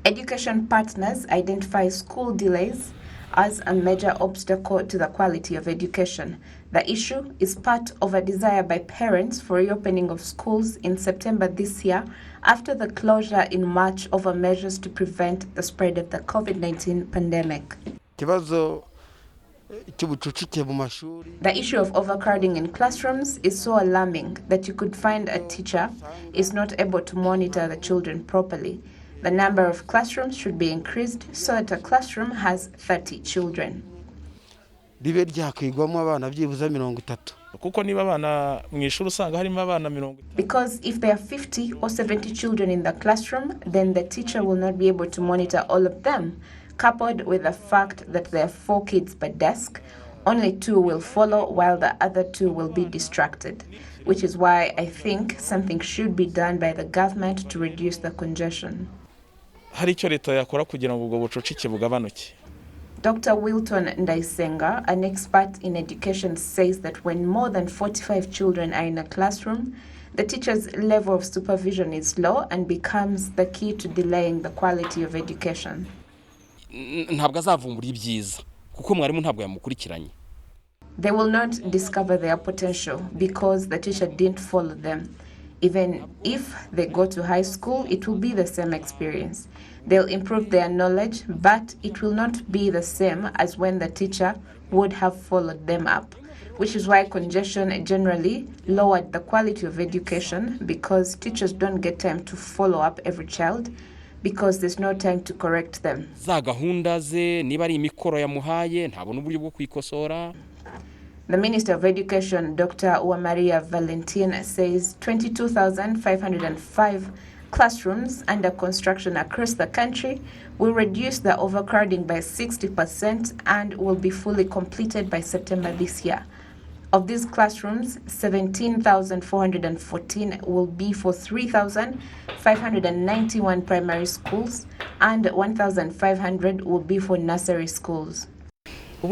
Education partners identify school delays as a major obstacle to the quality of education. The issue is part of a desire by parents for reopening of schools in September this year after the closure in March over measures to prevent the spread of the COVID-19 pandemic. The issue of overcrowding in classrooms is so alarming that you could find a teacher is not able to monitor the children properly. The number of classrooms should be increased so that a classroom has 30 children. Because if there are 50 or 70 children in the classroom, then the teacher will not be able to monitor all of them. Coupled with the fact that there are 4 kids per desk, only 2 will follow while the other 2 will be distracted, which is why I think something should be done by the government to reduce the congestion. Dr. Wilton Ndaisenga, an expert in education, says that when more than 45 children are in a classroom, the teacher's level of supervision is low and becomes the key to delaying the quality of education. They will not discover their potential because the teacher didn't follow them. Even if they go to high school, it will be the same experience. They'll improve their knowledge, but it will not be the same as when the teacher would have followed them up, which is why congestion generally lowered the quality of education because teachers don't get time to follow up every child because there's no time to correct them. The Minister of Education, Dr. Uwamaria Valentin, says 22,505 classrooms under construction across the country will reduce the overcrowding by 60% and will be fully completed by September this year. Of these classrooms, 17,414 will be for 3,591 primary schools and 1,500 will be for nursery schools. We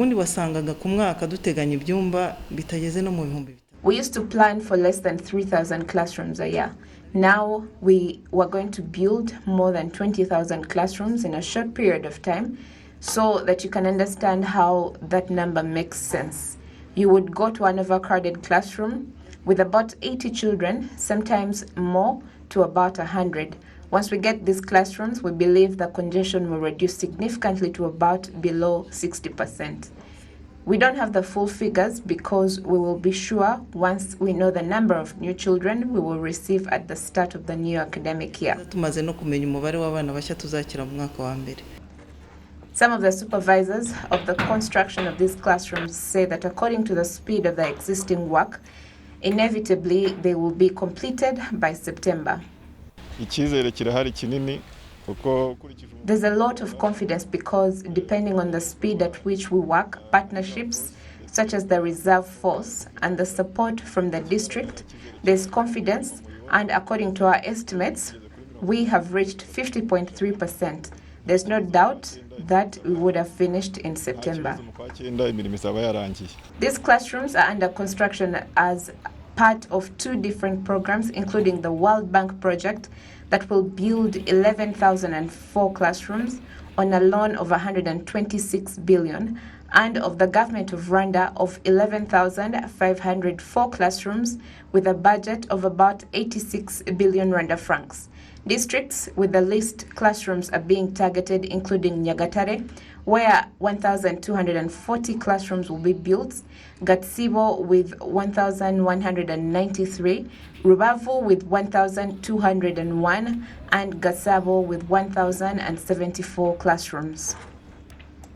used to plan for less than 3,000 classrooms a year. Now we were going to build more than 20,000 classrooms in a short period of time so that you can understand how that number makes sense. You would go to an overcrowded classroom with about 80 children, sometimes more, to about 100. Once we get these classrooms, we believe the congestion will reduce significantly to about below 60%. We don't have the full figures because we will be sure once we know the number of new children we will receive at the start of the new academic year. Some of the supervisors of the construction of these classrooms say that according to the speed of the existing work, inevitably they will be completed by September. There's a lot of confidence because depending on the speed at which we work, partnerships such as the reserve force and the support from the district, there's confidence, and according to our estimates, we have reached 50.3%. There's no doubt that we would have finished in September. These classrooms are under construction as part of 2 different programs, including the World Bank project that will build 11,004 classrooms on a loan of 126 billion, and of the government of Rwanda of 11,504 classrooms with a budget of about 86 billion Rwanda francs. Districts with the least classrooms are being targeted, including Nyagatare, where 1,240 classrooms will be built, Gatsibo with 1,193, Rubavu with 1,201, and Gasabo with 1,074 classrooms.